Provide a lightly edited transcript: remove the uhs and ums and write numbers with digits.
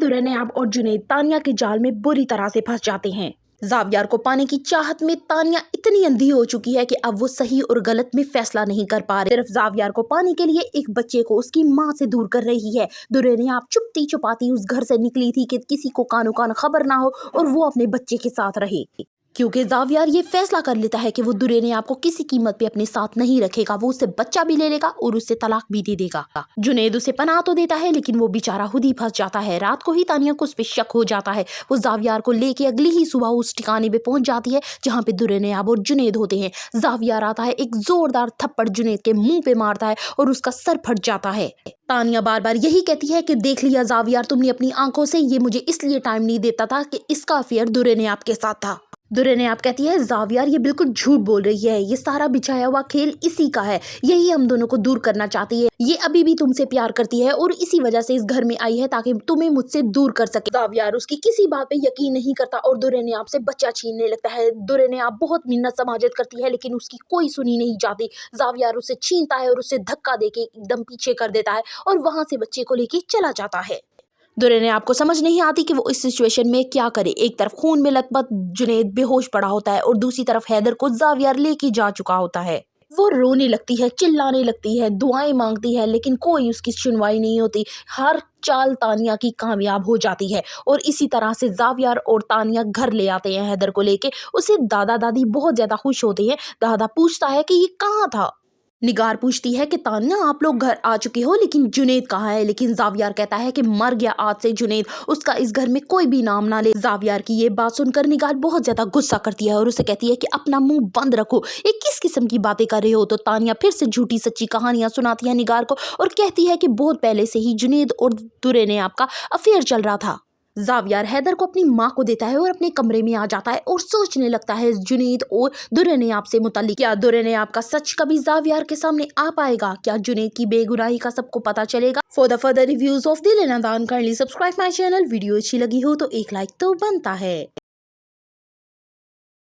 दुरैनियाब और जुनैद तानिया के जाल में बुरी तरह से फंस जाते हैं। जावियर को पाने की चाहत में तानिया इतनी अंधी हो चुकी है कि अब वो सही और गलत में फैसला नहीं कर पा रही। सिर्फ जावियर को पाने के लिए एक बच्चे को उसकी माँ से दूर कर रही है। दुरैनियाब चुपती चुपाती उस घर से निकली थी कि किसी को कानो कान खबर ना हो और वो अपने बच्चे के साथ रहे, क्योंकि जावियर ये फैसला कर लेता है कि वो दुरैनियाब को किसी कीमत पे अपने साथ नहीं रखेगा। वो उससे बच्चा भी ले लेगा और उससे तलाक भी दे देगा। जुनैद उसे पनाह तो देता है लेकिन वो बेचारा खुद ही फंस जाता है। रात को ही तानिया को उस पे शक हो जाता है। वो जावियर को लेके अगली ही सुबह उस ठिकाने पे पहुंच जाती है जहाँ पे दुरैनियाब और जुनैद होते हैं। जावियर आता है, एक जोरदार थप्पड़ जुनैद के मुंह पे मारता है और उसका सर फट जाता है। तानिया बार बार यही कहती है कि देख लिया जावियर, तुमने अपनी आंखों से, ये मुझे इसलिए टाइम नहीं देता था कि इसका अफेयर दुरैनियाब के साथ था। दुरैनियाब कहती है जावियर ये बिल्कुल झूठ बोल रही है, ये सारा बिछाया हुआ खेल इसी का है, यही हम दोनों को दूर करना चाहती है, ये अभी भी तुमसे प्यार करती है और इसी वजह से इस घर में आई है ताकि तुम्हें मुझसे दूर कर सके। जावियर उसकी किसी बात पे यकीन नहीं करता और दुरैनियाब से बच्चा छीनने लगता है। दुरैनियाब बहुत मिन्नत समाजत करती है लेकिन उसकी कोई सुनी नहीं जाती। जावियर उसे छीनता है और उसे धक्का देके एकदम पीछे कर देता है और वहां से बच्चे को लेके चला जाता है। दुरैनियाब को समझ नहीं आती कि वो इस सिचुएशन में क्या करे। एक तरफ खून में लथपथ जुनैद बेहोश पड़ा होता है और दूसरी तरफ हैदर को जावियर लेके जा चुका होता है। वो रोने लगती है, चिल्लाने लगती है, दुआएं मांगती है लेकिन कोई उसकी सुनवाई नहीं होती। हर चाल तानिया की कामयाब हो जाती है और इसी तरह से जावियर और तानिया घर ले आते हैं हैदर को लेके। उसे दादा दादी बहुत ज्यादा खुश होते हैं। दादा पूछता है कि ये कहाँ था। निगार पूछती है कि तानिया आप लोग घर आ चुके हो लेकिन जुनैद कहाँ है, लेकिन जावियर कहता है कि मर गया आज से जुनैद, उसका इस घर में कोई भी नाम ना ले। जावियर की ये बात सुनकर निगार बहुत ज्यादा गुस्सा करती है और उसे कहती है कि अपना मुंह बंद रखो, ये किस किस्म की बातें कर रहे हो। तो तानिया फिर से झूठी सच्ची कहानियां सुनाती है निगार को और कहती है कि बहुत पहले से ही जुनैद और दुरैनियाब का अफेयर चल रहा था। जावियर हैदर को अपनी माँ को देता है और अपने कमरे में आ जाता है और सोचने लगता है जुनैद और दुरैनियाब से मुतालिक। क्या दुरैनियाब का सच कभी जावियर के सामने आ पाएगा? क्या जुनैद की बेगुनाही का सबको पता चलेगा? For the further reviews of दिल ए नादान kindly subscribe my channel. Video अच्छी लगी हो तो एक लाइक तो बनता है।